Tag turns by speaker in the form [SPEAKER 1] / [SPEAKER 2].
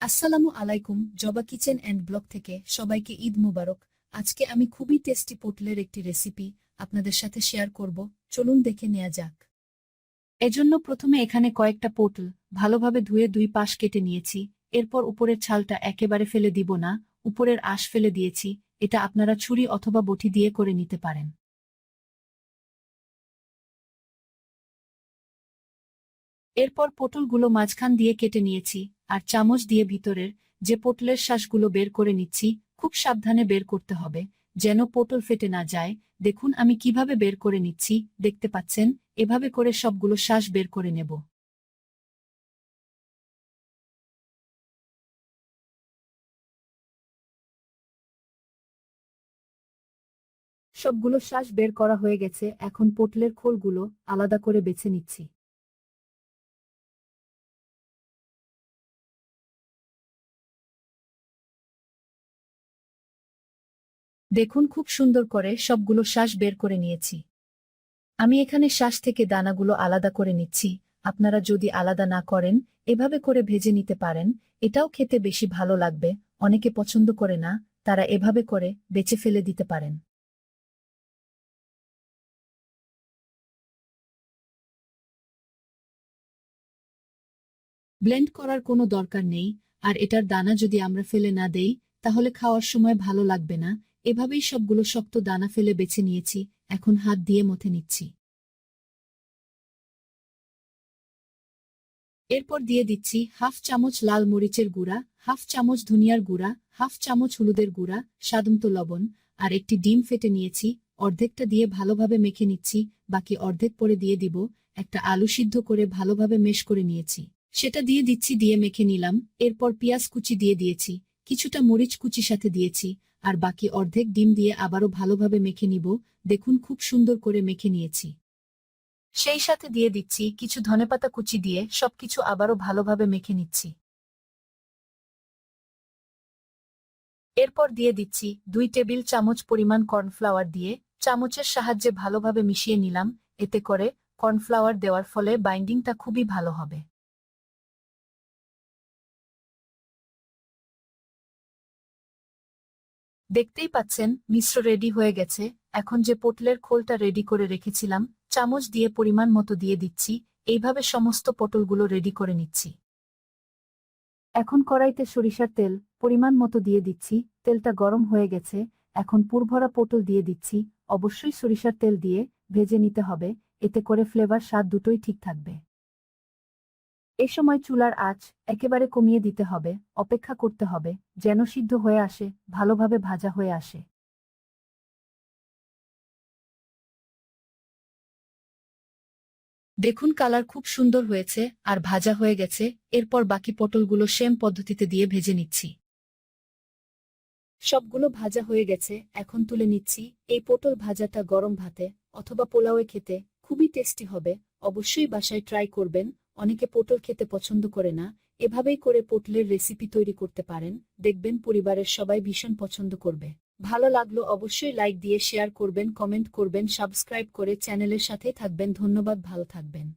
[SPEAKER 1] আসসালামু আলাইকুম। জবা কিচেন অ্যান্ড ব্লগ থেকে সবাইকে ঈদ মুবারক। আজকে আমি খুবই টেস্টি পটলের একটি রেসিপি আপনাদের সাথে শেয়ার করব। চলুন দেখে নেওয়া যাক। এজন্য প্রথমে এখানে কয়েকটা পটল ভালোভাবে ধুয়ে দুই পাশ কেটে নিয়েছি। এরপর উপরের ছালটা একেবারে ফেলে দিব না, উপরের আঁশ ফেলে দিয়েছি। এটা আপনারা ছুরি অথবা বটি দিয়ে করে নিতে পারেন। এরপর পটলগুলো মাঝখান দিয়ে কেটে নিয়েছি, আর চামচ দিয়ে ভিতরের যে পটলের শ্বাসগুলো বের করে নিচ্ছি। খুব সাবধানে বের করতে হবে, যেন পটল ফেটে না যায়। দেখুন আমি কিভাবে বের করে নিচ্ছি, দেখতে পাচ্ছেন? এভাবে করে সবগুলো শ্বাস বের করে নেব। সবগুলো শ্বাস বের করা হয়ে গেছে, এখন পটলের খোলগুলো আলাদা করে বেছে নিচ্ছি। দেখুন খুব সুন্দর করে সবগুলো শ্বাস বের করে নিয়েছি। আমি এখানে শ্বাস থেকে দানাগুলো আলাদা করে নিচ্ছি। আপনারা যদি আলাদা না করেন, এভাবে করে ভেজে নিতে পারেন। এটাও খেতে বেশি ভালো লাগবে। অনেকে পছন্দ করে না, তারা এভাবে করে বেছে ফেলে দিতে পারেন। ব্লেন্ড করার কোনো দরকার নেই, আর এটার দানা যদি আমরা ফেলে না দেই, তাহলে খাওয়ার সময় ভালো লাগবে না। এভাবেই সবগুলো শক্ত দানা ফেলে বেছে নিয়েছি, এখন হাত দিয়ে মথে নিচ্ছি। এরপর দিয়ে দিচ্ছি হাফ চামচ লাল মরিচের গুঁড়া, হাফ চামচ ধনিয়ার গুঁড়া, হাফ চামচ হলুদের গুঁড়া, স্বাদমতো লবণ, আর একটি ডিম ফেটে নিয়েছি। অর্ধেকটা দিয়ে ভালোভাবে মেখে নিচ্ছি, বাকি অর্ধেক পরে দিয়ে দিব। একটা আলু সিদ্ধ করে ভালোভাবে মেশ করে নিয়েছি, সেটা দিয়ে দিচ্ছি, দিয়ে মেখে নিলাম। এরপর পেঁয়াজ কুচি দিয়ে দিয়েছি, কিছুটা মরিচ কুচি সাথে দিয়েছি, আর বাকি অর্ধেক ডিম দিয়ে আবারও ভালোভাবে মেখে নিব। দেখুন খুব সুন্দর করে মেখে নিয়েছি। সেই সাথে দিয়ে দিচ্ছি কিছু ধনেপাতা কুচি, দিয়ে সবকিছু আবারও ভালোভাবে মেখে নিচ্ছি। এরপর দিয়ে দিচ্ছি 2 টেবিল চামচ পরিমাণ কর্নফ্লাওয়ার, দিয়ে চামচের সাহায্যে ভালোভাবে মিশিয়ে নিলাম। এতে করে কর্নফ্লাওয়ার দেওয়ার ফলে বাইন্ডিংটা খুবই ভালো হবে। দেখতেই পাচ্ছেন মিশ্র রেডি হয়ে গেছে। এখন যে পটলের খোলটা রেডি করে রেখেছিলাম, চামচ দিয়ে পরিমাণ মতো দিয়ে দিচ্ছি। এইভাবে সমস্ত পটলগুলো রেডি করে নিচ্ছি। এখন কড়াইতে সরিষার তেল পরিমাণ মতো দিয়ে দিচ্ছি। তেলটা গরম হয়ে গেছে, এখন পুরভরা পটল দিয়ে দিচ্ছি। অবশ্যই সরিষার তেল দিয়ে ভেজে নিতে হবে, এতে করে ফ্লেভার স্বাদ দুটোই ঠিক থাকবে। এ সময় চুলার আঁচ একেবারে কমিয়ে দিতে হবে, অপেক্ষা করতে হবে যেন সিদ্ধ হয়ে আসে, ভালোভাবে ভাজা হয়ে আসে। দেখুন কালার খুব সুন্দর হয়েছে, আর ভাজা হয়ে গেছে। এরপর বাকি পটলগুলো সেম পদ্ধতিতে দিয়ে ভেজে নিচ্ছি। সবগুলো ভাজা হয়ে গেছে, এখন তুলে নিচ্ছি। এই পটল ভাজাটা গরম ভাতে অথবা পোলাওয়ে খেতে খুবই টেস্টি হবে। অবশ্যই বাসায় ট্রাই করবেন। অনেকে পটল খেতে পছন্দ করে না, এভাবেই করে পটলের রেসিপি তৈরি করতে পারেন। দেখবেন পরিবারের সবাই ভীষণ পছন্দ করবে। ভালো লাগলো অবশ্যই লাইক দিয়ে শেয়ার করবেন, কমেন্ট করবেন, সাবস্ক্রাইব করে চ্যানেলের সাথেই থাকবেন। ধন্যবাদ, ভালো থাকবেন।